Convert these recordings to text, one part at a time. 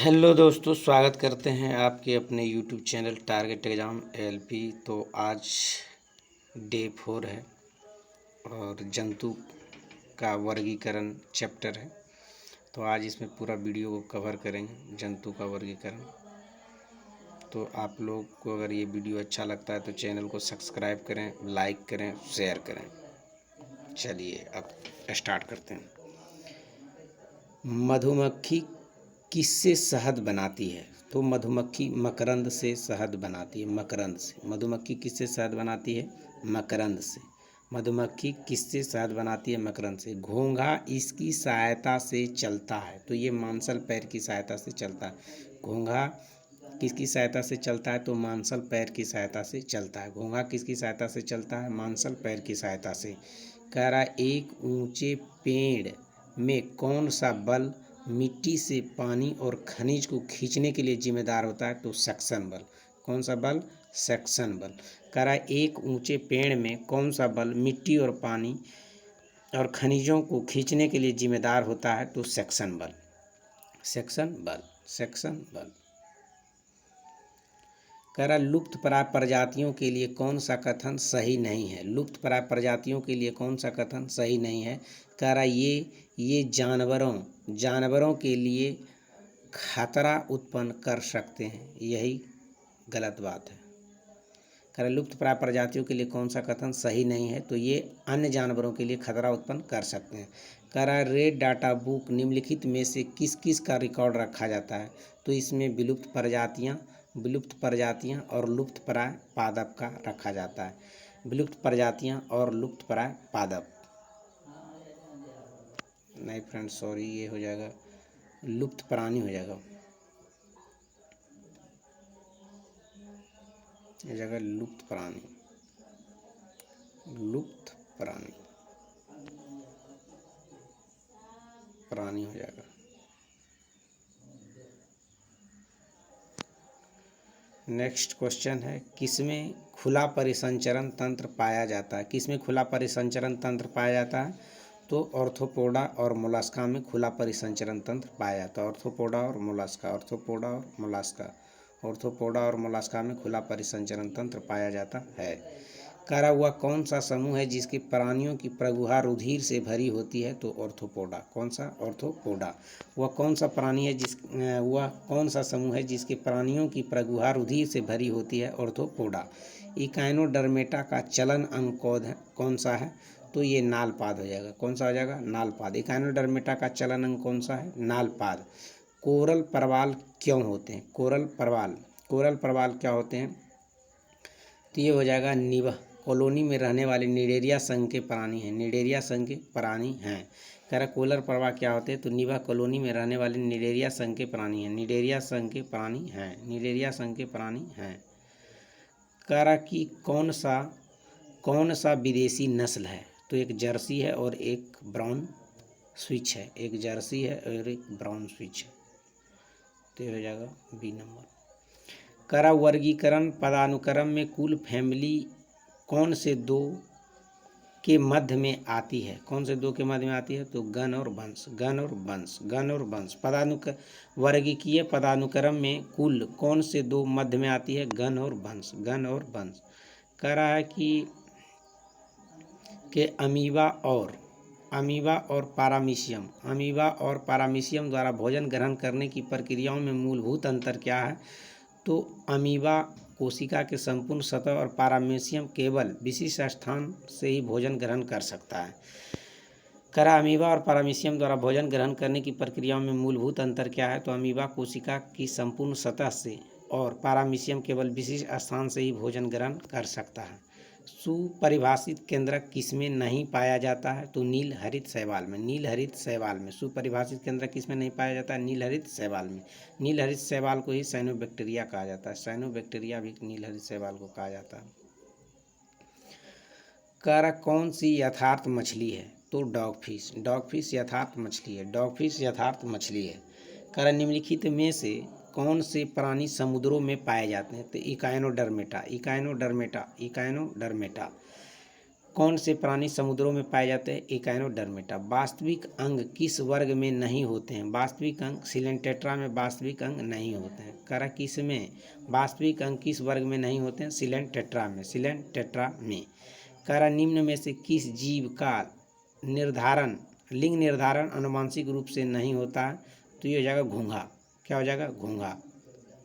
Hello दोस्तों, स्वागत करते हैं आपके अपने YouTube channel target exam LP. तो आज डे 4 है और जंतु का वर्गीकरण चैप्टर है। तो आज इसमें पूरा वीडियो को कवर करेंगे, जंतु का वर्गीकरण। तो आप लोग को अगर ये वीडियो अच्छा लगता है तो चैनल को सब्सक्राइब करें, लाइक करें, शेयर करें। चलिए अब स्टार्ट करते हैं। मधुमक्खी किससे शहद बनाती है? तो मधुमक्खी मकरंद से शहद बनाती है। मकरंद से मधुमक्खी किससे शहद बनाती है? मकरंद से। मधुमक्खी किससे शहद बनाती है? मकरंद से। घोंघा इसकी सहायता से चलता है। तो ये मांसल पैर की सहायता से चलता है। घोंघा किसकी सहायता से चलता है? तो मांसल पैर की सहायता से चलता है। घोंघा किसकी सहायता से चलता है? मांसल पैर की सहायता से। कह रहा एक ऊंचे पेड़ में कौन सा बल मिट्टी से पानी और खनिज को खींचने के लिए जिम्मेदार होता है? तो सक्शन बल। कौन सा बल? सक्शन बल। कह रहा है एक ऊंचे पेड़ में कौन सा बल मिट्टी और पानी और खनिजों को खींचने के लिए जिम्मेदार होता है? तो सक्शन बल। सक्शन बल। सक्शन बल। कह रहा लुप्तप्राय प्रजातियों के लिए कौन सा कथन सही नहीं है? लुप्तप्राय प्रजातियों के लिए कौन सा कथन सही नहीं है? कह रहा ये जानवरों के लिए खतरा उत्पन्न कर सकते हैं, यही गलत बात है। कह रहा लुप्तप्राय प्रजातियों के लिए कौन सा कथन सही नहीं है? तो ये अन्य जानवरों के लिए खतरा उत्पन्न कर सकते हैं। कह रहा रेड डाटा बुक निम्नलिखित में से किस किस का रिकॉर्ड रखा जाता है? तो इसमें विलुप्त प्रजातियां और लुप्तप्राय पादप का रखा जाता है। विलुप्त प्रजातियां और लुप्तप्राय पादप नहीं फ्रेंड्स, सॉरी, ये हो जाएगा लुप्त प्राणी हो जाएगा, ये जगह लुप्त प्राणी, लुप्त प्राणी प्राणी हो जाएगा। नेक्स्ट क्वेश्चन है, किसमें खुला परिसंचरण तंत्र पाया जाता है? किसमें खुला परिसंचरण तंत्र पाया जाता है? तो ऑर्थोपोडा और मोलस्का में खुला परिसंचरण तंत्र पाया जाता है। ऑर्थोपोडा और मोलस्का, ऑर्थोपोडा और मोलस्का, ऑर्थोपोडा और मोलस्का में खुला परिसंचरण तंत्र पाया जाता है। कह रहा हुआ कौन सा समूह है जिसके प्राणियों की प्रगुहा रुधिर से भरी होती है? तो ऑर्थोपोडा। कौन सा? ऑर्थोपोडा। वह कौन सा प्राणी है वह कौन सा समूह है जिसके प्राणियों की प्रगुहा रुधिर से भरी होती है? ऑर्थोपोडा। इकाइनोडर्मेटा का चलन अंग कौन सा है? तो ये नालपाद हो जाएगा। कौन सा हो जाएगा? नालपाद। इकाइनोडर्मेटा का चलन अंग कौन सा है? नालपाद। कोरल प्रवाल क्यों होते हैं? कोरल प्रवाल क्या होते हैं? तो ये हो जाएगा निवह। कॉलोनी में रहने वाले निडेरिया संघ के प्राणी हैं। निडेरिया संघ के प्राणी हैं। कह रहा कोरल प्रवाह क्या होते हैं? तो निवह कॉलोनी में रहने वाले निडेरिया संघ के प्राणी हैं। निडेरिया संघ के प्राणी हैं। निडेरिया संघ के प्राणी हैं। कह रहा कि कौन सा विदेशी नस्ल है? तो एक जर्सी है और एक ब्राउन स्विच है। एक जर्सी है और एक ब्राउन स्विच है। तो ये हो जाएगा बी नंबर। कह रहा वर्गीकरण पदानुक्रम में कुल फैमिली कौन से दो के मध्य में आती है? कौन से दो के मध्य में आती है? तो गण और वंश। गण और वंश। गण और वंश। वर्गीकीय पदानुक्रम में कुल कौन से दो मध्य में आती है? गण और वंश। गण और वंश। कह रहा है कि अमीबा और पारामीशियम द्वारा भोजन ग्रहण करने की प्रक्रियाओं में मूलभूत अंतर क्या है? तो अमीबा कोशिका के संपूर्ण सतह और पारामीशियम केवल विशिष्ट स्थान से ही भोजन ग्रहण कर सकता है। करा अमीबा और पारामीशियम द्वारा भोजन ग्रहण करने की प्रक्रियाओं में मूलभूत अंतर क्या है? तो अमीबा कोशिका की संपूर्ण सतह से और पारामीशियम केवल विशिष्ट स्थान से ही भोजन ग्रहण कर सकता है। सुपरिभाषित केंद्रक किसमें नहीं पाया जाता है? तो नील हरित शैवाल में। नील हरित शैवाल में सुपरिभाषित केंद्रक किसमें नहीं पाया जाता है? नील हरित शैवाल में। नील हरित शैवाल को ही साइनोबैक्टीरिया कहा जाता है। साइनोबैक्टीरिया भी नील हरित शैवाल को कहा जाता है। कह कौन सी यथार्थ मछली है? तो डॉगफिश। डॉगफिश यथार्थ मछली है। डॉगफिश यथार्थ मछली है। कह निम्नलिखित में से कौन से प्राणी समुद्रों में पाए जाते हैं? तो इकाइनोडर्मेटा। इकाइनोडर्मेटा। इकाइनोडर्मेटा। कौन से प्राणी समुद्रों में पाए जाते हैं? इकाइनोडर्मेटा। वास्तविक अंग किस वर्ग में नहीं होते हैं? वास्तविक अंग सिलेंटेट्रा में वास्तविक अंग नहीं होते हैं। करा किस में? वास्तविक अंग किस वर्ग में नहीं होते हैं? सिलेंटेट्रा में। सिलेंटेट्रा में। करा निम्न में से किस जीव का निर्धारण, लिंग निर्धारण आनुवंशिक रूप से नहीं होता है? तो ये हो जाएगा घोंघा। क्या हो जाएगा? घोंघा।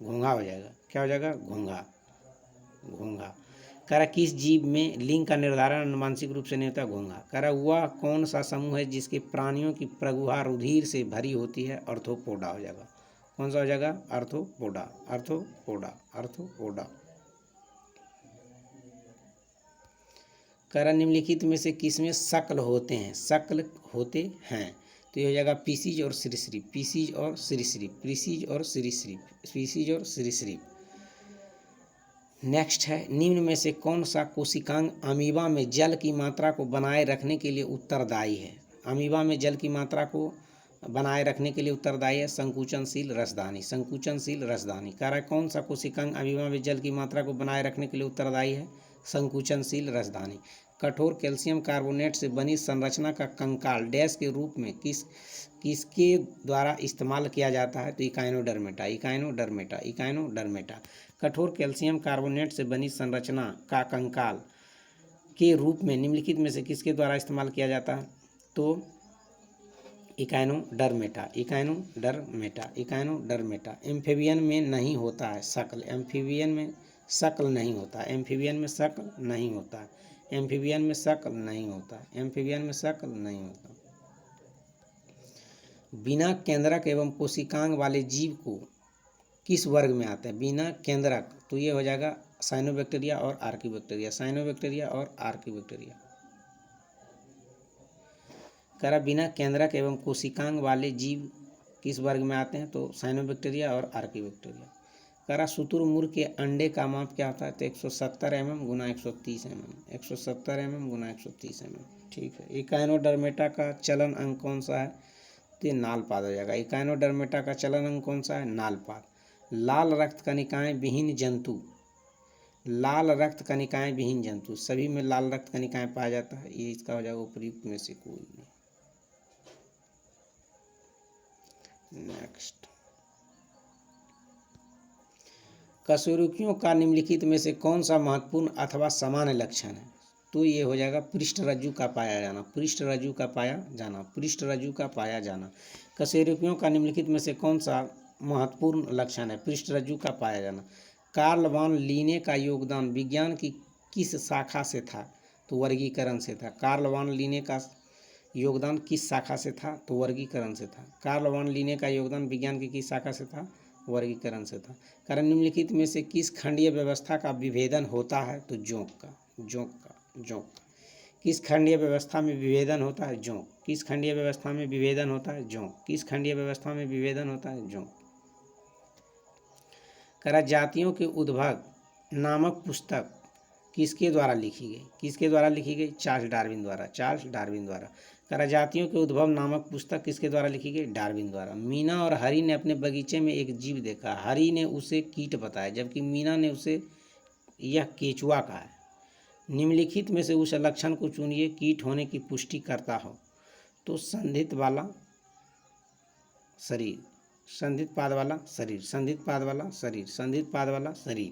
घोंघा हो जाएगा। क्या हो जाएगा? घोंघा। घोंघा। कह रहा किस जीव में लिंग का निर्धारण आनुवंशिक रूप से नहीं होता? घोंघा। कह रहा वह कौन सा समूह है जिसके प्राणियों की प्रगुहा रुधिर से भरी होती है? आर्थ्रोपोडा हो जाएगा। कौन सा हो जाएगा? आर्थ्रोपोडा। आर्थ्रोपोडा। आर्थ्रोपोडा। कह रहा निम्नलिखित में से किस में शक्ल होते हैं? शक्ल होते हैं तो ये हो जाएगा पीसीज और सरीसृप। पीसीज और सरीसृप। पीसीज और सरीसृप। पीसीज और सरीसृप। नेक्स्ट है निम्न में से कौन सा कोशिकांग अमीबा में जल की मात्रा को बनाए रखने के लिए उत्तरदायी है? अमीबा में जल की मात्रा को बनाए रखने के लिए उत्तरदायी है? संकुचनशील रसदानी। संकुचनशील रसदानी। कह रहा है कौन सा कोशिकांग अमीबा में जल की मात्रा को बनाए रखने के लिए उत्तरदायी है? संकुचनशील रसदानी। कठोर कैल्शियम कार्बोनेट से बनी संरचना का कंकाल डैश के रूप में किसके द्वारा इस्तेमाल किया जाता है? तो इकाइनोडर्मेटा। इकाइनोडर्मेटा। इकाइनोडर्मेटा। कठोर कैल्शियम कार्बोनेट से बनी संरचना का कंकाल के रूप में निम्नलिखित में से किसके द्वारा इस्तेमाल किया जाता है? तो इकाइनोडर्मेटा। इकाइनोडर्मेटा। इकाइनोडर्मेटा। एम्फीबियन में नहीं होता है शक्ल। एम्फीबियन में शक्ल नहीं होता। एम्फीबियन में शक्ल नहीं होता। एम्फीबियन में शक्ल नहीं होता। एम्फीबियन में शक्ल नहीं होता। बिना केंद्रक एवं कोशिकांग वाले जीव को किस वर्ग में आते हैं? बिना केंद्रक तो ये हो जाएगा साइनोबैक्टीरिया और आर्किबैक्टीरिया। साइनोबैक्टीरिया और आर्किबैक्टीरिया। कह रहा बिना केंद्रक एवं कोशिकांग वाले जीव किस वर्ग में आते हैं? तो साइनोबैक्टीरिया और आर्किबैक्टीरिया। कह रहा शुतुरमुर्ग के अंडे का माप क्या होता है? तो 170 mm गुना 130 mm। 170 mm गुना 130 mm। ठीक है। इकाइनोडर्मेटा का चलन अंग कौन सा है? तो ये नालपाद हो जाएगा। इकाइनोडर्मेटा का चलन अंग कौन सा है? नालपाद। लाल रक्त कनिकाएं विहीन जंतु। लाल रक्त कनिकाएं विहीन जंतु। सभी में लाल रक्त कनिकाएं पाया जाता है। ये इसका हो जाएगा उपयुक्त में से कोई नहीं। नेक्स्ट कशेरुकियों का निम्नलिखित में से कौन सा महत्वपूर्ण अथवा सामान्य लक्षण है? तो ये हो जाएगा पृष्ठ रज्जु का पाया जाना। पृष्ठ रज्जु का पाया जाना। पृष्ठ रज्जु का पाया जाना। कशेरुकियों का निम्नलिखित में से कौन सा महत्वपूर्ण लक्षण है? पृष्ठ रज्जु का पाया जाना। कार्ल वॉन लीने का योगदान विज्ञान की किस शाखा से था? तो वर्गीकरण से था। कार्ल वॉन लीने का योगदान किस शाखा से था? तो वर्गीकरण से था। कार्ल वॉन लीने का योगदान विज्ञान की किस शाखा से था? वर्गीकरण से था। कारण निम्नलिखित में से किस खंडीय व्यवस्था का विभेदन होता है? तो जोंक का। जोंक का। जोंक का। किस खंडीय व्यवस्था में विभेदन होता है? जोंक। किस खंडीय व्यवस्था में विभेदन होता है? जोंक। किस खंडीय व्यवस्था में विभेदन होता है? जोंक। करा जातियों के उद्भव नामक पुस्तक किसके द्वारा लिखी गई? किसके द्वारा लिखी गई? चार्ल्स डार्विन द्वारा। चार्ल्स डार्विन द्वारा। करा जातियों के उद्भव नामक पुस्तक किसके द्वारा लिखी गई? डार्विन द्वारा। मीना और हरी ने अपने बगीचे में एक जीव देखा। हरी ने उसे कीट बताया जबकि मीना ने उसे यह केचुआ कहा है। निम्नलिखित में से उस लक्षण को चुनिए कीट होने की पुष्टि करता हो। तो संधित वाला शरीर। संधित पाद वाला शरीर। संधित पाद वाला शरीर। संधित पाद वाला शरीर।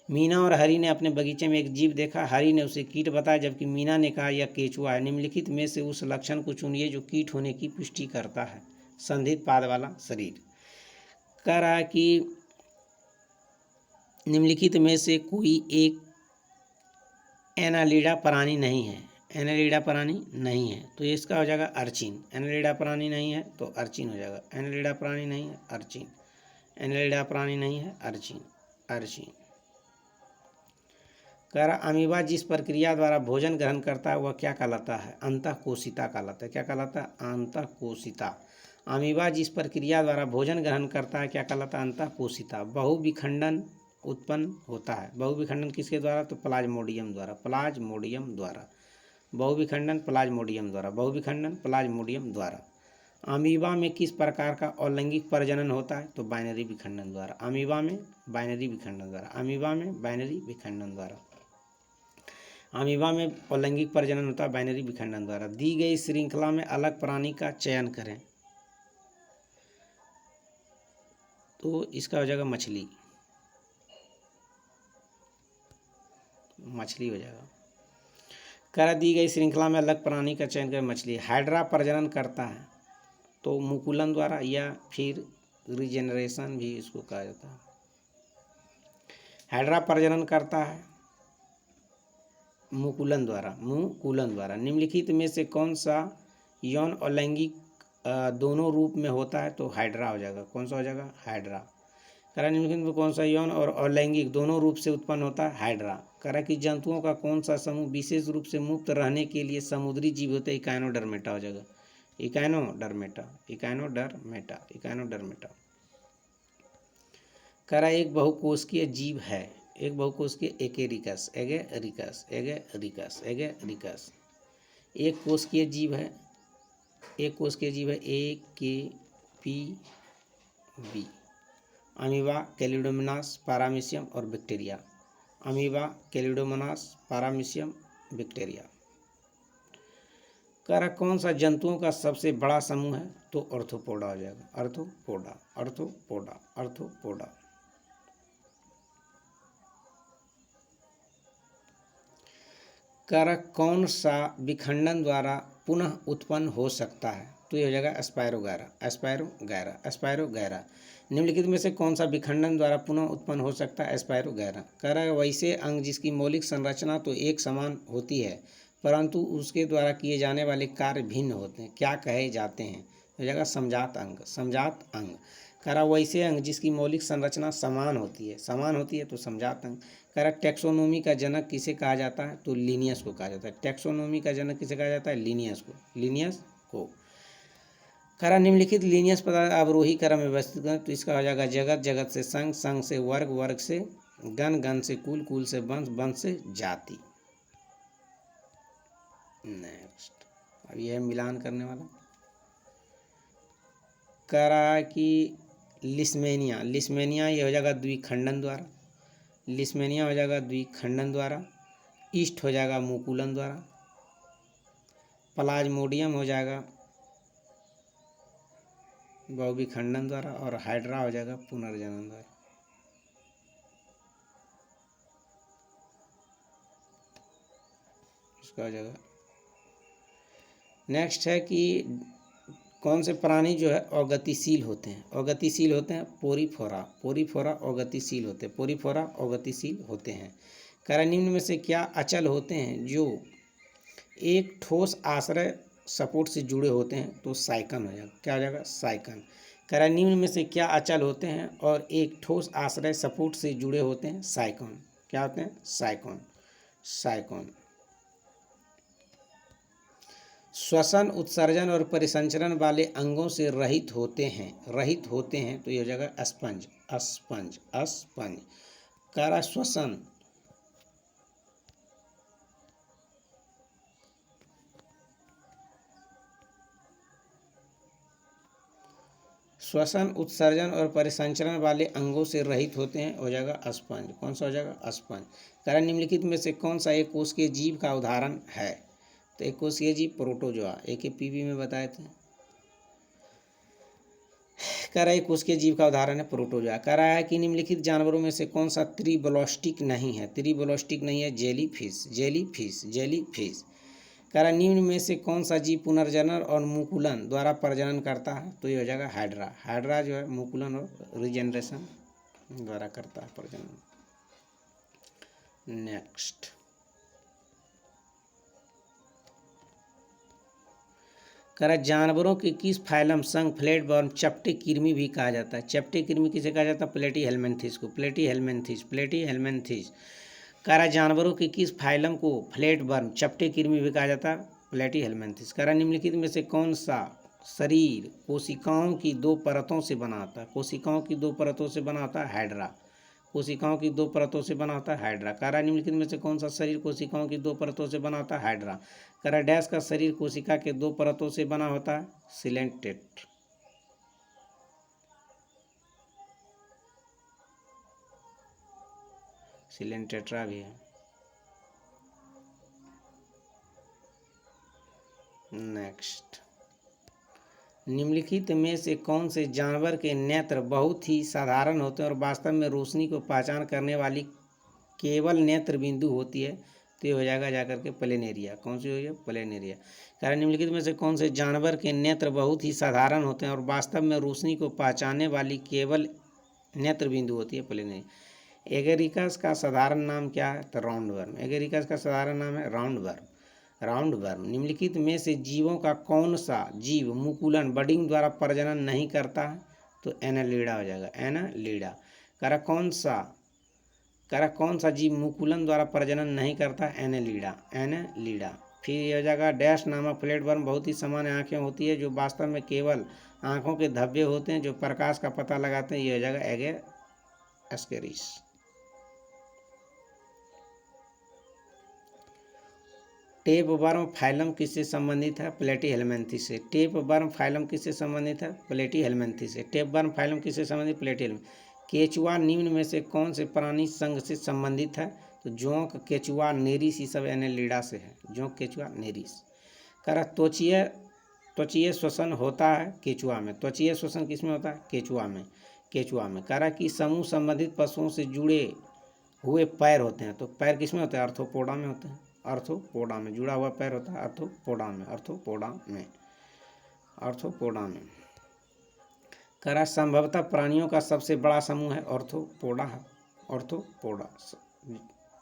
मीना और हरी ने अपने बगीचे में एक जीव देखा। हरी ने उसे कीट बताया जबकि मीना ने कहा यह केचुआ है। निम्नलिखित में से उस लक्षण को चुनिए जो कीट होने की पुष्टि करता है। संधित पाद वाला शरीर। कह रहा है कि निम्नलिखित में से कोई एक एनालिडा प्राणी नहीं है। एनालिडा प्राणी नहीं है तो इसका हो जाएगा अर्चिन। एनालिडा प्राणी नहीं है तो अर्चिन हो जाएगा। एनालिडा प्राणी नहीं है अर्चिन। एनालिडा प्राणी नहीं है अर्चिन। अर्चिन। कह रहा अमीबा जिस प्रक्रिया द्वारा भोजन ग्रहण करता है वह क्या कहलाता है? अंतःकोशिता कहलाता है। क्या कहलाता है? अंतःकोशिता। अमीबा जिस प्रक्रिया द्वारा भोजन ग्रहण करता है क्या कहलाता है? अंतःकोशिता। बहुविखंडन उत्पन्न होता है। बहुविखंडन किसके द्वारा? तो प्लाज्मोडियम द्वारा। प्लाज्मोडियम द्वारा। बहुविखंडन प्लाज्मोडियम द्वारा। बहुविखंडन प्लाज्मोडियम द्वारा। अमीबा में किस प्रकार का अलैंगिक प्रजनन होता है? तो बाइनरी विखंडन द्वारा। अमीबा में बाइनरी विखंडन द्वारा। अमीबा में बाइनरी विखंडन द्वारा। अमीबा में अलैंगिक प्रजनन होता है बाइनरी विखंडन द्वारा। दी गई श्रृंखला में अलग प्राणी का चयन करें, तो इसका हो जाएगा मछली, मछली हो जाएगा। कह दी गई श्रृंखला में अलग प्राणी का चयन करें, मछली। हाइड्रा प्रजनन करता है तो मुकुलन द्वारा या फिर रिजेनरेशन भी इसको कहा जाता है। हाइड्रा प्रजनन करता है मुकुलन द्वारा, मुकुलन द्वारा। निम्नलिखित में से कौन सा यौन और लैंगिक दोनों रूप में होता है, तो हाइड्रा हो जाएगा। कौन सा हो जाएगा? हाइड्रा। करा निम्नलिखित में कौन सा यौन और अलैंगिक दोनों रूप से उत्पन्न होता है? हाइड्रा। करा कि जंतुओं का कौन सा समूह विशेष रूप से मुक्त रहने के लिए समुद्री जीव होते हैं? इकाइनोडर्मेटा हो जाएगा, इकाइनोडर्मेटा, इकाइनोडर्मेटा, इकाइनोडर्मेटा। करा एक बहुकोशिकीय जीव है, एक बहुकोशिकीय एगेरिकस, एगेरिकस, एगेरिकस, एगेरिकस। एक कोशिकीय जीव है, एक कोशिकीय जीव है, A K P B. Amoeba, chlamydomonas, paramecium और bacteria. Amoeba, chlamydomonas, paramecium, bacteria. कह रहा कौन सा जंतुओं का सबसे बड़ा समूह है, तो आर्थ्रोपोडा हो जाएगा, आर्थ्रोपोडा, आर्थ्रोपोडा, आर्थ्रोपोडा। कह रहा कौन सा विखंडन द्वारा पुनः उत्पन्न हो सकता है, तो ये हो जाएगा एस्पायरोगैरा, एस्पायरोगैरा, एस्पायरोगैरा। निम्नलिखित में से कौन सा विखंडन द्वारा पुनः उत्पन्न हो सकता है? एस्पायरोगैरा। कह रहा है वैसे अंग जिसकी मौलिक संरचना तो एक समान होती है परंतु उसके द्वारा किए जाने वाले कार्य भिन्न होते हैं, क्या कहे जाते हैं? हो जाएगा समजात अंग, समजात अंग। कह रहा वैसे अंग जिसकी मौलिक संरचना समान होती है, समान होती है तो समजात अंग। कह रहा टैक्सोनॉमी का जनक किसे कहा जाता है, तो लिनियस को कहा जाता है। टैक्सोनॉमी का जनक किसे कहा जाता है? लिनियस को, लिनियस को। कह रहा निम्नलिखित लिनियस पदार्थ अवरोही क्रम में व्यवस्थित करें, तो इसका हो जाएगा जगत, जगत से संघ, संघ से वर्ग, वर्ग से गण, गण से कुल, कुल से वंश, वंश से जाति। नेक्स्ट, अब यह मिलान करने वाला। कह रहा है कि लिस्मेनिया, लिस्मेनिया ये हो जाएगा द्विखंडन द्वारा, लिस्मेनिया हो जाएगा द्विखंडन द्वारा। ईस्ट हो जाएगा मुकुलन द्वारा। प्लाज्मोडियम हो जाएगा बहुविखंडन द्वारा। और हाइड्रा हो जाएगा पुनर्जनन द्वारा। इसका हो जाएगा। नेक्स्ट है कि कौन से प्राणी जो है अगतिशील होते हैं, अगतिशील होते हैं? पोरीफोरा, पोरीफोरा अगतिशील होते हैं, पोरीफोरा अगतिशील होते हैं। कह रहा निम्न में से क्या अचल होते हैं जो एक ठोस आश्रय सपोर्ट से जुड़े होते हैं, तो साइकन हो जाएगा, क्या हो जाएगा? साइकन। कह रहा निम्न में से क्या अचल होते हैं और एक ठोस आश्रय सपोर्ट से जुड़े होते हैं? साइकन। क्या होते हैं? साइकन, साइकन। श्वसन, उत्सर्जन और परिसंचरण वाले अंगों से रहित होते हैं, रहित होते हैं, तो ये हो जाएगा स्पंज, स्पंज, स्पंज। कह रहा श्वसन, श्वसन, उत्सर्जन और परिसंचरण वाले अंगों से रहित होते हैं, हो जाएगा स्पंज। कौन सा हो जाएगा? स्पंज। कह रहा निम्नलिखित में से कौन सा एक कोशिकीय जीव का उदाहरण है, तो एक कोशिकीय जीव प्रोटोजोआ, AKPB में बताए थे। कह रहा है कोशिकीय जीव का उदाहरण है प्रोटोजोआ। कह रहा है कि निम्नलिखित जानवरों में से कौन सा त्रिबोलोस्टिक नहीं है, त्रिबोलोस्टिक नहीं है? Jellyfish, jellyfish, jellyfish. कह रहा निम्न में से कौन सा जीव पुनर्जनन और मुकुलन द्वारा प्रजनन करता है, तो ये हो जाएगा हाइड्रा। हाइड्रा जो है मुकुलन और रिजेनरेशन द्वारा करता है प्रजनन। नेक्स्ट, कह रहा जानवरों के किस फाइलम संघ फ्लैटवर्म चपटे कृमि भी कहा जाता है? चपटे कृमि किसे कहा जाता है? प्लेटीहेल्मिन्थेस को, प्लेटीहेल्मिन्थेस, प्लेटीहेल्मिन्थेस। कह रहा जानवरों के किस फाइलम को फ्लैटवर्म चपटे कृमि भी कहा जाता है? प्लेटीहेल्मिन्थेस। कह रहा निम्नलिखित में से कौन सा शरीर कोशिकाओं की दो परतों से बना होता है? कोशिकाओं की दो परतों से बना होता है? हाइड्रा। कोशिकाओं की दो परतों से बना होता है? हाइड्रा। कह रहा निम्नलिखित में से कौन सा शरीर कोशिकाओं की दो परतों से बना होता है? हाइड्रा। कह रहा डैश का शरीर कोशिका के दो परतों से बना होता है? सिलेंटेट। सिलेंटेट्रा भी है। नेक्स्ट, निम्नलिखित में से कौन से जानवर के नेत्र बहुत ही साधारण होते हैं और वास्तव में रोशनी को पहचान करने वाली केवल नेत्र बिंदु होती है? तो ये हो जाएगा जाकर के प्लेनेरिया। कौन सी हो गई? प्लेनेरिया। कारण निम्नलिखित में से कौन से जानवर के नेत्र बहुत ही साधारण होते हैं और वास्तव में रोशनी को पहचानने वाली केवल नेत्र बिंदु होती है? प्लेनेरिया। एगेरिकस का साधारण नाम क्या है? तो राउंड वर्म। एगेरिकस का साधारण नाम है राउंड वर्म। Round worm. निम्नलिखित में से जीवों का कौन सा जीव मुकुलन बडिंग द्वारा प्रजनन नहीं करता है? तो एनालिडा हो जाएगा, एनालिडा। करा कौन सा जीव मुकुलन द्वारा प्रजनन नहीं करता? Annelida, Annelida. फिर ये हो जाएगा डैश नामक फ्लैटवर्म बहुत ही सामान्य आंखें होती है जो वास्तव में केवल आंखों के धब्बे होते हैं जो प्रकाश का पता लगाते हैं। ये हो जाएगा एगे एस्केरिस। टेप वर्म फाइलम किससे संबंधित है? प्लेटीहेल्मिन्थेस से। टेप वर्म फाइलम किससे संबंधित है? प्लेटीहेल्मिन्थेस से। टेप वर्म फाइलम किससे संबंधित? प्लेटीहेल्मिन्थेस। केचुआ निम्न में से कौन से प्राणी संघ से संबंधित है? तो जोंक, केचुआ, नेरिस, ये सब एनेलिडा से है। जोंक, केचुआ, नेरिस। करा त्वचीय श्वसन होता है केचुआ में। त्वचीय श्वसन किसमें होता है? केचुआ में। करा कि समूह संबंधित पशुओं से जुड़े हुए पैर होते हैं। तो पैर किसमें होते हैं? आर्थ्रोपोडा में होते हैं। आर्थ्रोपोडा में जुड़ा हुआ पैर होता है आर्थ्रोपोडा में। करा संभवतः प्राणियों का सबसे बड़ा समूह है आर्थ्रोपोडा।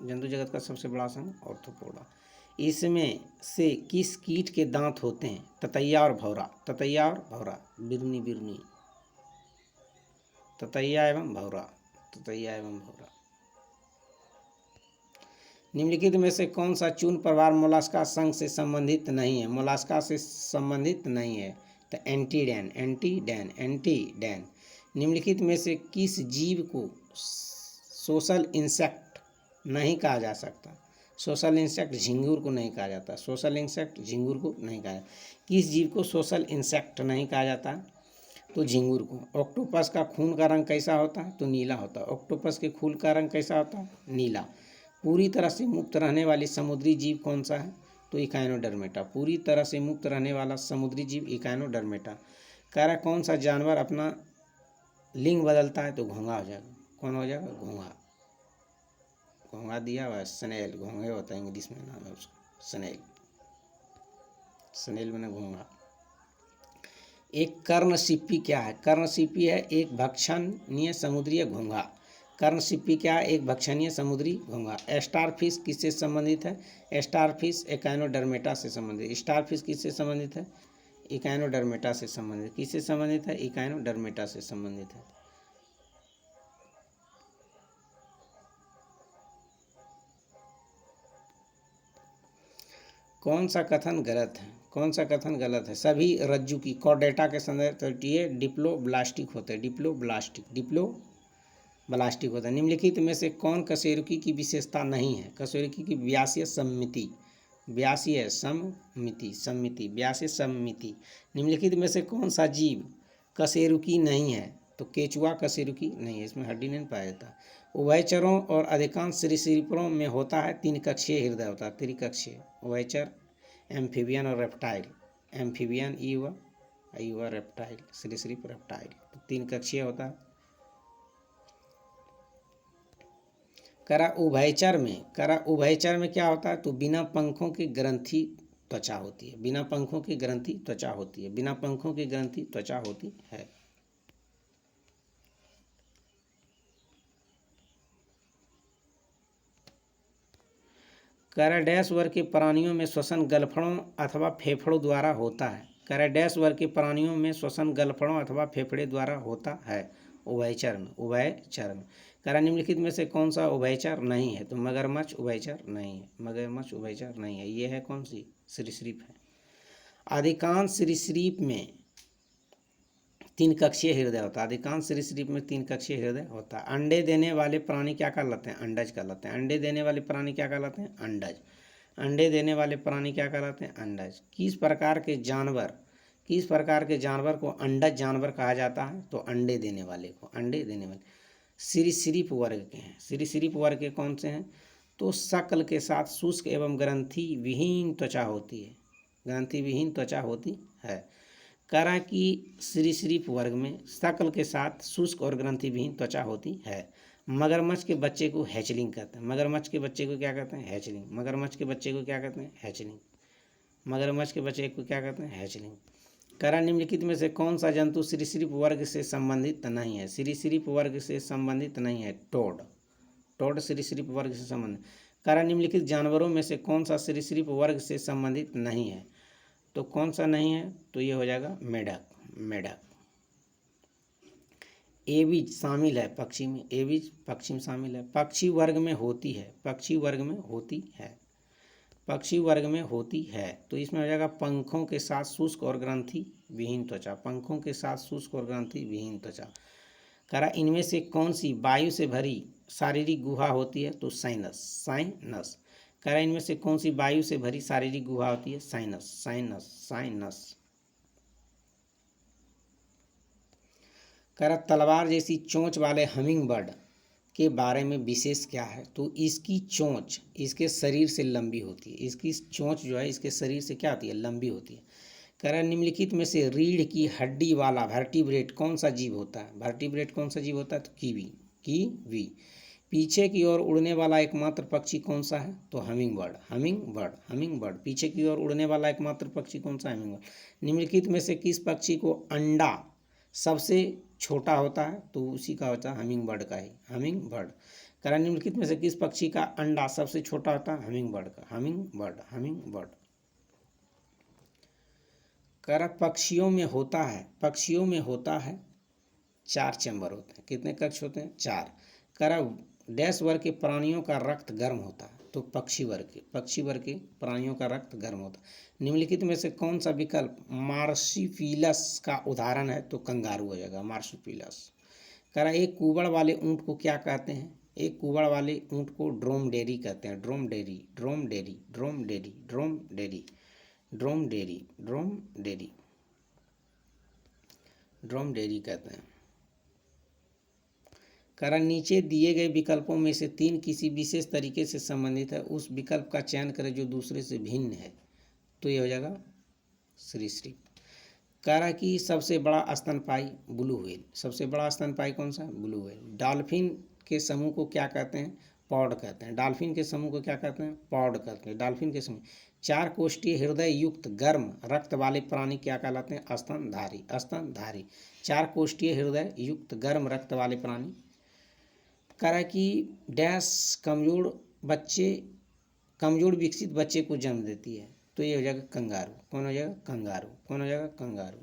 जंतु जगत का सबसे बड़ा समूह आर्थ्रोपोडा। इसमें से किस कीट के दांत होते हैं? ततैया और भौरा। बिरनी। ततैया एवं भौरा। निम्नलिखित में से कौन सा चूर्ण प्रवार मोलास्का संघ से संबंधित नहीं है? मोलास्का से संबंधित नहीं है। तो एंटीडैन। निम्नलिखित में से किस जीव को सोशल इंसेक्ट नहीं कहा जा सकता? सोशल इंसेक्ट झिंगुर को नहीं कहा जाता। किस जीव को सोशल इंसेक्ट नहीं कहा जाता? तो झिंगुर को। ऑक्टोपस का खून का रंग कैसा होता है? तो नीला होता है। ऑक्टोपस के खून का रंग कैसा होता है? नीला। पूरी तरह से मुक्त रहने वाली समुद्री जीव कौन सा है? तो इकाइनोडर्मेटा। पूरी तरह से मुक्त रहने वाला समुद्री जीव इकाइनोडर्मेटा। कह रहा कौन सा जानवर अपना लिंग बदलता है? तो घोंघा हो जाएगा। कौन हो जाएगा? घोंघा दिया हुआ है, स्नेल। घोंघे होता है, इंग्लिश में नाम है उसका स्नेल मैंने घोंघा। एक कर्णसिप्पी क्या है? कर्णसिप्पी है एक भक्षणीय समुद्री घोंघा। कर्णसिप्पी क्या है? एक भक्षणीय समुद्री घोंघा। स्टारफिश किससे संबंधित है? स्टारफिश इकाइनोडर्मेटा से संबंधित। स्टारफिश किससे संबंधित है? इकाइनोडर्मेटा से संबंधित। किससे संबंधित है? इकाइनोडर्मेटा से संबंधित है। कौन सा कथन गलत है? सभी रज्जु की कॉर्डेटा के संदर्भ डिप्लोब्लास्टिक होते हैं। डिप्लोब्लास्टिक होता है। निम्नलिखित में से कौन कशेरुकी की विशेषता नहीं है? कशेरुकी की व्यासीय सममिति। निम्नलिखित में से कौन सा जीव कशेरुकी नहीं है? तो केचुआ कशेरुकी नहीं है, इसमें हड्डी नहीं पाया जाता। उभयचरों और अधिकांश सरीसृपों में होता है 3 कक्षीय हृदय होता है। त्रिकक्षीय। उभयचर, एम्फीबियन और रेप्टाइल। एम्फीबियन ई हुआ रेप्टाइल, सरीसृप रेप्टाइल। तो 3 कक्षीय होता है। करा उभयचर में क्या होता है? तो बिना पंखों की ग्रंथि त्वचा होती है। बिना पंखों की ग्रंथि त्वचा होती है। कैराडैस वर्ग के प्राणियों में श्वसन गलफड़ों अथवा फेफड़ों द्वारा होता है। कैराडैस वर्ग के प्राणियों में श्वसन गलफड़ों अथवा फेफड़े द्वारा होता है। उभयचर में। करा निम्नलिखित में से कौन सा उभयचर नहीं है? तो मगरमच्छ उभयचर नहीं है। ये है कौन सी? सरीसृप है। अधिकांश सरीसृप में 3 कक्षीय हृदय होता है। अंडे देने वाले प्राणी क्या कहलाते हैं? अंडज कहलाते हैं। अंडे देने वाले प्राणी क्या कहलाते हैं? अंडज। किस प्रकार के जानवर को अंडज जानवर कहा जाता है? तो अंडे देने वाले। सरीसृप वर्ग के हैं। सरीसृप वर्ग के कौन से हैं? तो शकल के साथ शुष्क एवं ग्रंथि विहीन त्वचा होती है। ग्रंथि विहीन त्वचा होती है। करा कि सरीसृप वर्ग में शकल के साथ शुष्क और ग्रंथि विहीन त्वचा होती है। मगरमच्छ के बच्चे को हैचलिंग कहते हैं। मगरमच्छ के बच्चे को क्या कहते हैं? हैचलिंग। मगरमच्छ के बच्चे को क्या कहते हैं? हैचलिंग। मगरमच्छ के बच्चे को क्या कहते हैं? हैचलिंग। करा निम्नलिखित में से कौन सा जंतु सरीसृप वर्ग से संबंधित नहीं है? सरीसृप वर्ग से संबंधित नहीं है टोड। टोड सरीसृप वर्ग से संबंधित। करा निम्नलिखित जानवरों में से कौन सा सरीसृप वर्ग से संबंधित नहीं है? तो कौन सा नहीं है? तो ये हो जाएगा मेढक। मेढक। एविज शामिल है पक्षी में। एविज पक्षी में शामिल है। पक्षी वर्ग में होती है। पक्षी वर्ग में होती है। पक्षी वर्ग में होती है। तो इसमें हो जाएगा पंखों के साथ शुष्क और ग्रंथि विहीन त्वचा। पंखों के साथ शुष्क और ग्रंथि विहीन त्वचा। करा इनमें से कौन सी वायु से भरी शारीरिक गुहा होती है? तो साइनस। साइनस। करा इनमें से कौन सी वायु से भरी शारीरिक गुहा होती है? साइनस। साइनस। साइनस। करा तलवार जैसी चोंच वाले हमिंग बर्ड के बारे में विशेष क्या है? तो इसकी चोंच इसके शरीर से लंबी होती है। इसकी चोंच जो है इसके शरीर से क्या होती है? लंबी होती है। कह रहा है निम्नलिखित में से रीढ़ की हड्डी वाला वर्टिब्रेट कौन सा जीव होता है? वर्टिब्रेट कौन सा जीव होता है? तो कीवी। कीवी। पीछे की ओर उड़ने वाला एकमात्र पक्षी कौन सा है? तो humming bird. Humming bird. Humming bird. पीछे की ओर उड़ने वाला एकमात्र पक्षी कौन सा है? Humming bird. निम्नलिखित में से किस पक्षी को अंडा सबसे छोटा होता है? तो उसी का होता है हमिंग बर्ड का ही। Humming bird. कह रहा है निम्नलिखित में से किस पक्षी का अंडा सबसे छोटा होता है? हमिंग बर्ड का। Humming bird. Humming bird. कह रहा पक्षियों में होता है। पक्षियों में होता है 4 चैम्बर होते हैं। कितने कक्ष होते हैं? 4। कह रहा डैश वर्ग के प्राणियों का रक्त गर्म होता है। तो पक्षी वर्ग के प्राणियों का रक्त गर्म होता है। निम्नलिखित में से कौन सा विकल्प मार्सिपीलस का उदाहरण है? तो कंगारू हो जाएगा। मार्सिपीलस। कह रहा एक कुबड़ वाले ऊँट को क्या कहते हैं? एक कुबड़ वाले ऊँट को ड्रोमडेरी कहते हैं। ड्रोमडेरी। ड्रोमडेरी। ड्रोमडेरी। ड्रोमडेरी। ड्रोमडेरी। ड्रोमडेरी। ड्रोमडेरी कहते हैं। कारण नीचे दिए गए विकल्पों में से 3 किसी विशेष तरीके से संबंधित है। उस विकल्प का चयन करें जो दूसरे से भिन्न है। तो ये हो जाएगा सरीसृप। कह रहा कि सबसे बड़ा स्तनपायी ब्लू व्हेल। सबसे बड़ा स्तनपायी कौन सा? Blue whale. डॉल्फिन के समूह को क्या कहते हैं? पॉड कहते हैं। डॉल्फिन के समूह को क्या कहते हैं? पॉड कहते हैं। डॉल्फिन के समूह। 4 कोष्ठीय हृदय युक्त गर्म रक्त वाले प्राणी क्या कहलाते हैं? स्तनधारी। स्तनधारी। 4 कोष्ठीय हृदय युक्त गर्म रक्त वाले प्राणी। कह रहा है कि डैश कमजोर विकसित बच्चे को जन्म देती है। तो ये हो जाएगा कंगारू। कौन हो जाएगा? कंगारू। कौन हो जाएगा? कंगारू।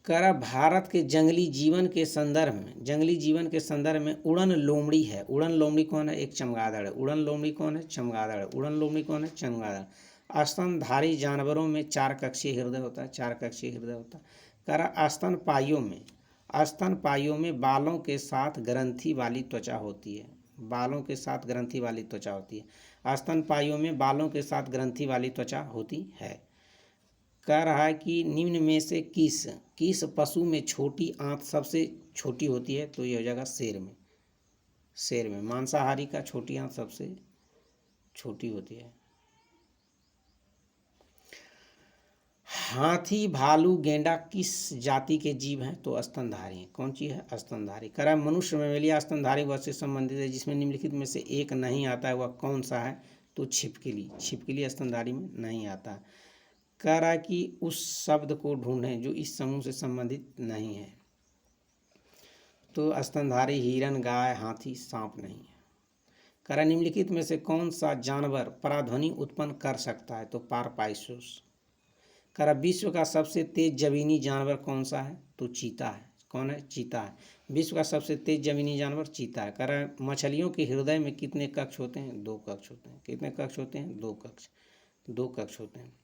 कह रहा भारत के जंगली जीवन के संदर्भ में उड़न लोमड़ी है। उड़न लोमड़ी कौन है? एक चमगादड़ है। उड़न लोमड़ी कौन है? चमगादड़ है। उड़न लोमड़ी कौन है? चमगादड़। स्तनधारी जानवरों में 4 कक्षीय हृदय होता है। 4 कक्षीय हृदय होता है। कह रहा स्तनपाइयों में बालों के साथ ग्रंथि वाली त्वचा होती है। बालों के साथ ग्रंथि वाली त्वचा होती है। स्तनपाइयों में बालों के साथ ग्रंथि वाली त्वचा होती है। कह रहा है कि निम्न में से किस पशु में छोटी आंत सबसे छोटी होती है? तो ये हो जाएगा शेर में। शेर में। मांसाहारी का छोटी आंत सबसे छोटी होती है। हाथी, भालू, गेंडा किस जाति के जीव हैं? तो स्तनधारी हैं। कौन सी है? स्तनधारी। कह रहा है मनुष्य मेमेलिया स्तनधारी वर्ग से संबंधित है जिसमें निम्नलिखित में से एक नहीं आता है। वह कौन सा है? तो छिपकली। छिपकली स्तनधारी में नहीं आता है। कह रहा है कि उस शब्द को ढूंढें जो इस समूह से संबंधित नहीं है। तो स्तनधारी हिरन, गाय, हाथी, सांप नहीं है। कह रहा है निम्नलिखित में से कौन सा जानवर पराध्वनि उत्पन्न कर सकता है? तो पारपाइसोस। कह रहा विश्व का सबसे तेज जमीनी जानवर कौन सा है? तो चीता है। कौन है? चीता है। विश्व का सबसे तेज जमीनी जानवर चीता है। कह रहा है मछलियों के हृदय में कितने कक्ष होते हैं? 2 कक्ष होते हैं। कितने कक्ष होते हैं? 2 कक्ष। 2 कक्ष होते हैं।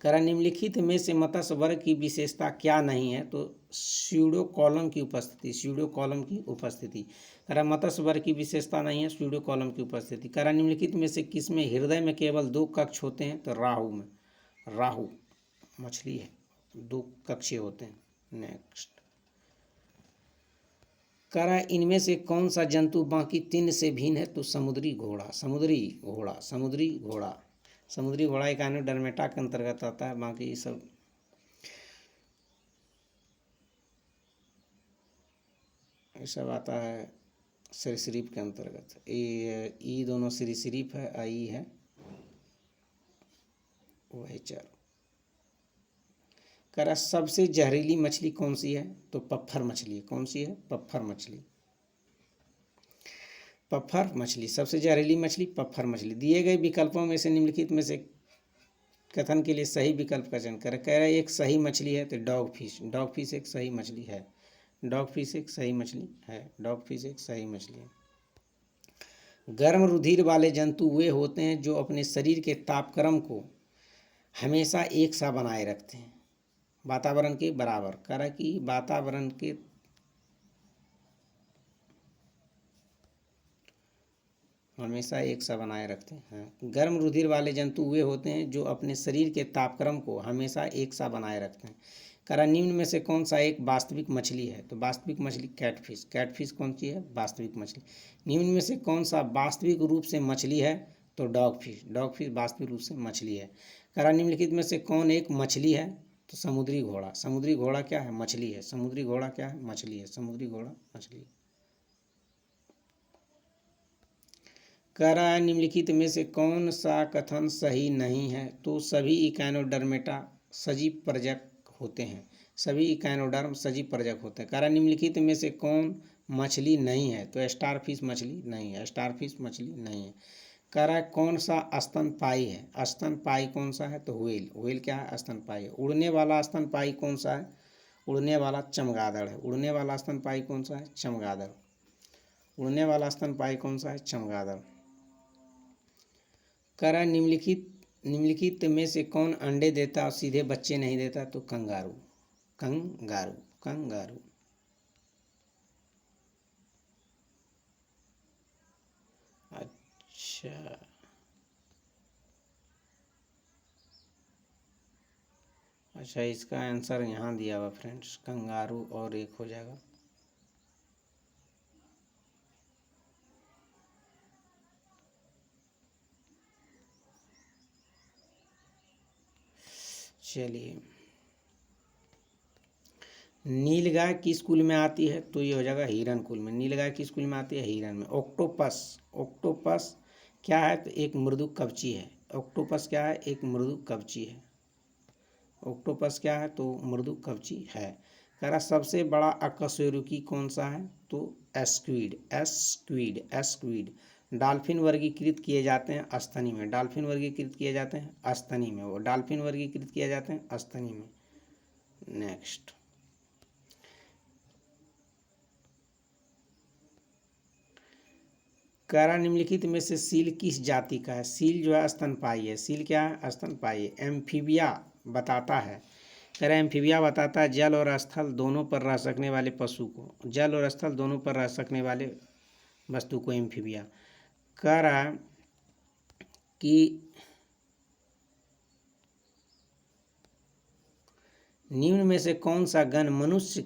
कह रहा निम्नलिखित में से मत्स्य वर्ग की विशेषता क्या नहीं है? तो स्यूडो कॉलम की उपस्थिति। स्यूडो कॉलम की उपस्थिति। कह रहा मत्स्य वर्ग की विशेषता नहीं है स्यूडो कॉलम की उपस्थिति। कह रहा निम्नलिखित में से किसमें हृदय में केवल 2 कक्ष होते हैं? तो राहु में। राहु मछली है, 2 कक्षीय होते हैं। नेक्स्ट। कह रहा है इनमें से कौन सा जंतु बाकी तीन से भिन्न है, तो समुद्री घोड़ा, समुद्री घोड़ा, समुद्री घोड़ा। समुद्री घोड़ा इकाइनोडर्मेटा के अंतर्गत आता है, बाकी सब ये सब आता है सरीसृप के अंतर्गत। ई दोनों सरीसृप है, आई है वही चार। कह रहा सबसे जहरीली मछली कौन सी है, तो पत्थर मछली है। कौन सी है, पत्थर मछली। पत्थर मछली सबसे जहरीली मछली पत्थर मछली। दिए गए विकल्पों में से निम्नलिखित में से कथन के लिए सही विकल्प का चयन करें। कह रहा है एक सही मछली है तो डॉग फिश। डॉग फिश एक सही मछली है। डॉग फिश एक सही मछली है। डॉग फिश एक सही मछली है। गर्म रुधिर वाले जंतु वे होते हैं जो अपने शरीर के तापक्रम को हमेशा एक सा बनाए रखते हैं, वातावरण के बराबर। कह रहा कि वातावरण के हमेशा एक सा बनाए रखते हैं। गर्म रुधिर वाले जंतु वे होते हैं जो अपने शरीर के तापक्रम को हमेशा एक सा बनाए रखते हैं। करा निम्न में से कौन सा एक वास्तविक मछली है, तो वास्तविक मछली कैटफिश। कैटफिश कौन सी है, वास्तविक मछली। निम्न में से कौन सा वास्तविक रूप से मछली है, तो डॉग फिश। डॉग फिश वास्तविक रूप से मछली है। करा निम्नलिखित में से कौन एक मछली है, तो समुद्री घोड़ा। समुद्री घोड़ा क्या है, मछली है। समुद्री घोड़ा क्या है, मछली है। समुद्री घोड़ा मछली। कह रहा है निम्नलिखित में से कौन सा कथन सही नहीं है, तो सभी इकाइनोडर्मेटा सजीव प्रजक होते हैं। सभी इकाइनोडर्म सजीव प्रजक होते हैं। कह रहा है निम्नलिखित में से कौन मछली नहीं है, तो स्टारफिश मछली नहीं है। स्टारफिश मछली नहीं है। कह रहा है कौन सा स्तनपायी है। स्तनपायी कौन सा है, तो व्हेल। व्हेल क्या है, स्तनपायी है। उड़ने वाला स्तनपायी कौन सा है, उड़ने वाला चमगादड़ है। उड़ने वाला स्तनपायी कौन सा है, चमगादड़। उड़ने वाला स्तनपायी कौन सा है, चमगादड़। कह रहा है निम्नलिखित में से कौन अंडे देता और सीधे बच्चे नहीं देता, तो कंगारू। Kangaroo kangaroo. अच्छा, अच्छा इसका आंसर यहाँ दिया हुआ फ्रेंड्स, कंगारू, और एक हो जाएगा। चलिए, नीलगाय किस कुल में आती है, तो ये हो जाएगा हिरन कुल में। नीलगाय किस कुल में आती है, हिरन में। ऑक्टोपस। ऑक्टोपस क्या है, तो एक मृदु कवची है। ऑक्टोपस क्या है, एक मृदु कवची है। ऑक्टोपस क्या है, तो मृदु कवची है। कह रहा सबसे बड़ा अकशेरुकी कौन सा है, तो एस्क्विड। एस्क्विड एस्क्विड। डॉल्फिन वर्गीकृत किए जाते हैं अस्तनी में। डॉल्फिन वर्गीकृत किए जाते हैं अस्तनी में। वो डॉल्फिन वर्गीकृत किए जाते हैं अस्तनी में। नेक्स्ट, कह रहा निम्नलिखित में से सील किस जाति का है। सील जो है स्तनपायी है। सील क्या है, स्तनपायी है। एम्फीबिया बताता है। कह रहा एम्फीबिया बताता है जल और स्थल दोनों पर रह सकने वाले पशु को। जल और स्थल दोनों पर रह सकने वाले वस्तु को एम्फीबिया। कह रहा कि निम्न में से कौन सा गण मनुष्य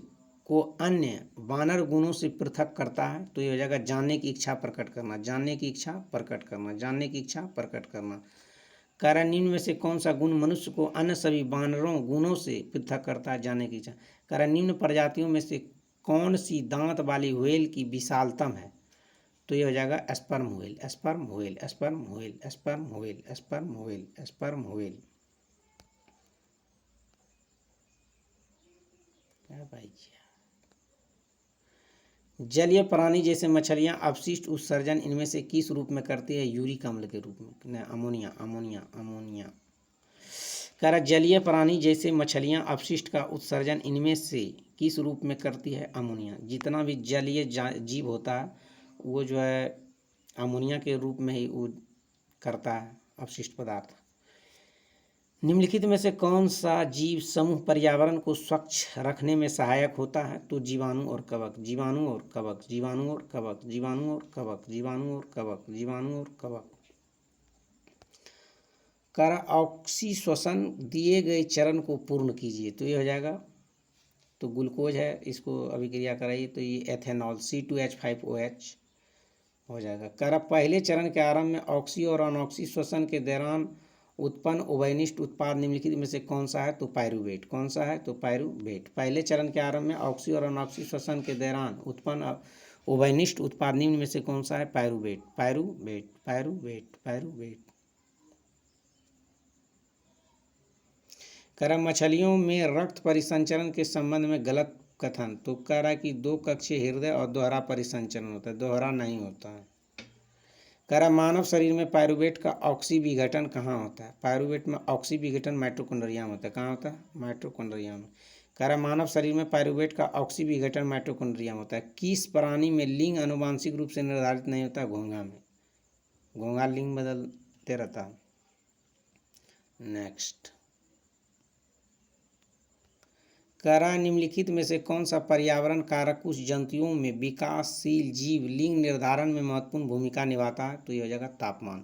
को अन्य वानर गुणों से पृथक करता है, तो ये हो जाएगा जानने की इच्छा प्रकट करना। जानने की इच्छा प्रकट करना। जानने की इच्छा प्रकट करना। कह रहा निम्न में से कौन सा गुण मनुष्य को अन्य सभी वानरों गुणों से पृथक करता है, जानने की इच्छा। कह रहा निम्न प्रजातियों में से कौन सी दांत वाली व्हेल की विशालतम है, तो ये हो जाएगा sperm whale. Sperm whale sperm whale sperm whale sperm whale sperm whale. भाई, जलीय प्राणी जैसे मछलियां अपशिष्ट उत्सर्जन इनमें से किस रूप में करती है, यूरिक अम्ल के रूप में। नहीं, अमोनिया अमोनिया अमोनिया। कह रहा जलीय प्राणी जैसे मछलियां अपशिष्ट का उत्सर्जन इनमें से किस रूप में करती है, अमोनिया। जितना भी जलीय जीव होता है वो जो है अमोनिया के रूप में ही वो करता है अपशिष्ट पदार्थ। निम्नलिखित में से कौन सा जीव समूह पर्यावरण को स्वच्छ रखने में सहायक होता है, तो जीवाणु और कवक। जीवाणु और कवक जीवाणु और कवक जीवाणु और कवक जीवाणु और कवक जीवाणु और कवक। कर ऑक्सीश्वसन दिए गए चरण को पूर्ण कीजिए, तो ये हो जाएगा तो ग्लूकोज है, इसको अभिक्रिया कराइए तो ये एथेनॉल C2H5OH हो जाएगा। कह रहा पहले चरण के आरंभ में ऑक्सी और अनऑक्सी श्वसन के दौरान उत्पन्न उभयनिष्ठ उत्पाद निम्नलिखित में से कौन सा है? तो पायरुवेट। कौन सा है? तो पायरुवेट। पहले चरण के आरंभ में ऑक्सी और अनऑक्सी श्वसन के दौरान उत्पन्न उभयनिष्ठ उत्पाद निम्न में से कौन सा है? Pyruvate, pyruvate, pyruvate, pyruvate. कह रहा मछलियों में रक्त परिसंचरण के संबंध में गलत कथन। तो कह रहा कि दो कक्षीय हृदय और दोहरा परिसंचरण होता है, दोहरा नहीं होता है। कह रहा मानव शरीर में पायरुवेट का ऑक्सी विघटन कहाँ होता है? पायरुवेट में ऑक्सी विघटन माइटोकॉन्ड्रिया में होता है। कहाँ होता है? माइटोकॉन्ड्रिया में। कह रहा मानव शरीर में पायरुवेट का ऑक्सी विघटन माइटोकॉन्ड्रिया में होता है। किस प्राणी में लिंग आनुवांशिक रूप से निर्धारित नहीं होता? घोंघा में। घोंघा लिंग बदलते रहता है। नेक्स्ट, कह रहा निम्नलिखित में से कौन सा पर्यावरण कारक कुछ जंतुओं में विकासशील जीव लिंग निर्धारण में महत्वपूर्ण भूमिका निभाता है? तो ये हो जाएगा तापमान।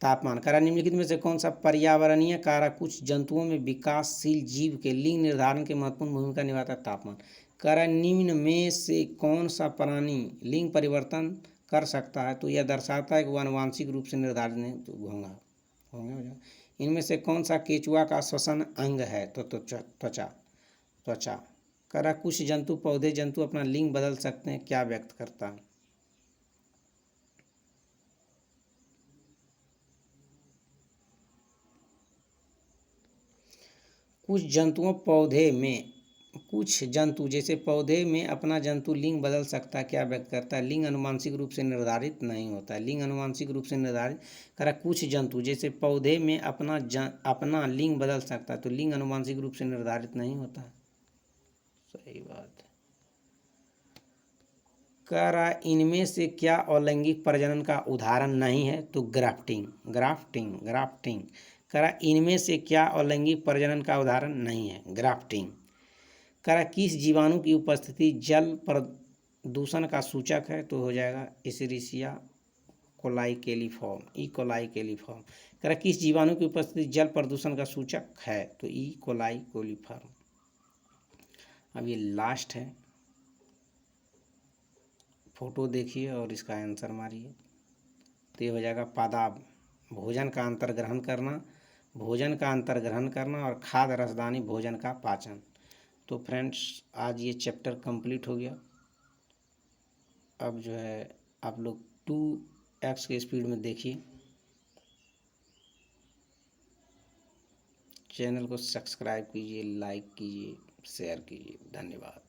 तापमान। कह रहा निम्नलिखित में से कौन सा पर्यावरणीय कारक कुछ जंतुओं में विकासशील जीव के लिंग निर्धारण के महत्वपूर्ण भूमिका निभाता है? तापमान। कह रहा निम्न में से कौन सा प्राणी लिंग परिवर्तन कर सकता है? तो यह दर्शाता है कि वह आनुवांशिक रूप से निर्धारित नहीं। तो घोंघा, घोंघा हो जाएगा। इनमें से कौन सा केचुआ का श्वसन अंग है? तो त्वचा, त्वचा। कह रहा कुछ जंतु पौधे जंतु अपना लिंग बदल सकते हैं, क्या व्यक्त करता है? कुछ जंतुओं पौधे में, कुछ जंतु जैसे पौधे में अपना जंतु लिंग बदल सकता है, क्या व्यक्त करता है? लिंग आनुवांशिक रूप से निर्धारित नहीं होता है। लिंग आनुवांशिक रूप से निर्धारित। कह रहा कुछ जंतु जैसे पौधे में अपना लिंग बदल सकता है, तो लिंग आनुवांशिक रूप से निर्धारित नहीं होता है। सही बात। कह रहा इनमें से क्या अलैंगिक प्रजनन का उदाहरण नहीं है? तो ग्राफ्टिंग, ग्राफ्टिंग, ग्राफ्टिंग। कह रहा इनमें से क्या अलैंगिक प्रजनन का उदाहरण नहीं है? ग्राफ्टिंग। कह रहा किस जीवाणु की उपस्थिति जल प्रदूषण का सूचक है? तो हो जाएगा इसेरिशिया कोलाई केलीफॉर्म, ई कोलाई केलीफॉर्म। कह रहा किस जीवाणु की उपस्थिति जल प्रदूषण का सूचक है? तो ई कोलाई कोलीफॉर्म। अब ये लास्ट है, फोटो देखिए और इसका आंसर मारिए। तो ये हो जाएगा पादाब, भोजन का अंतर ग्रहण करना, भोजन का अंतर ग्रहण करना और खाद्य रसदानी भोजन का पाचन। तो फ्रेंड्स आज ये चैप्टर कंप्लीट हो गया। अब जो है आप लोग 2x के स्पीड में देखिए। चैनल को सब्सक्राइब कीजिए, लाइक कीजिए, शेयर कीजिए। धन्यवाद।